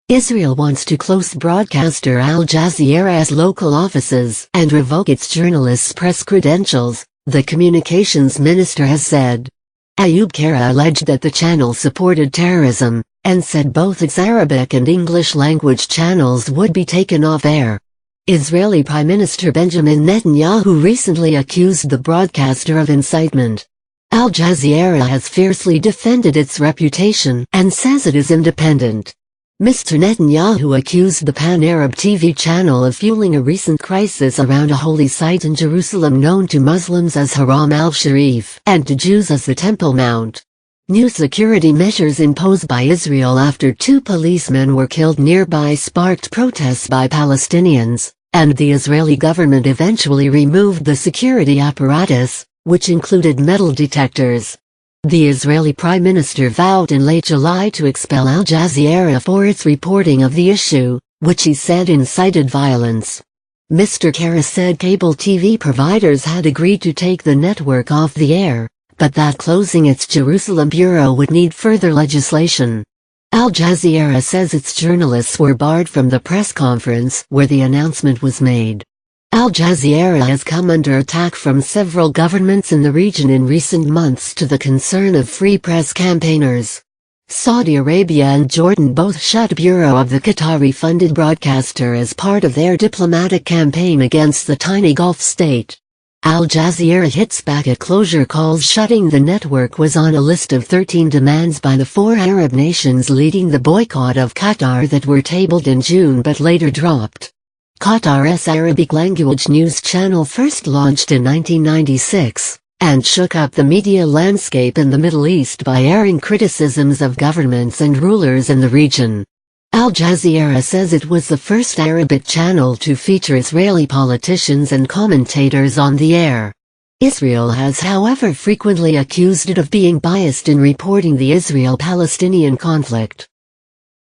Israel wants to close broadcaster Al Jazeera's local offices and revoke its journalists' press credentials, the communications minister has said. Ayub Kara alleged that the channel supported terrorism, and said both its Arabic and English language channels would be taken off air. Israeli Prime Minister Benjamin Netanyahu recently accused the broadcaster of incitement. Al Jazeera has fiercely defended its reputation and says it is independent. Mr. Netanyahu accused the Pan-Arab TV channel of fueling a recent crisis around a holy site in Jerusalem known to Muslims as Haram al-Sharif and to Jews as the Temple Mount. New security measures imposed by Israel after 2 policemen were killed nearby sparked protests by Palestinians, and the Israeli government eventually removed the security apparatus, which included metal detectors. The Israeli Prime Minister vowed in late July to expel Al Jazeera for its reporting of the issue, which he said incited violence. Mr. Kara said cable TV providers had agreed to take the network off the air, but that closing its Jerusalem bureau would need further legislation. Al Jazeera says its journalists were barred from the press conference where the announcement was made. Al Jazeera has come under attack from several governments in the region in recent months to the concern of free press campaigners. Saudi Arabia and Jordan both shut bureau of the Qatari-funded broadcaster as part of their diplomatic campaign against the tiny Gulf state. Al Jazeera hits back at closure calls. Shutting the network was on a list of 13 demands by the 4 Arab nations leading the boycott of Qatar that were tabled in June but later dropped. Qatar's Arabic language news channel first launched in 1996, and shook up the media landscape in the Middle East by airing criticisms of governments and rulers in the region. Al Jazeera says it was the first Arabic channel to feature Israeli politicians and commentators on the air. Israel has however frequently accused it of being biased in reporting the Israel-Palestinian conflict.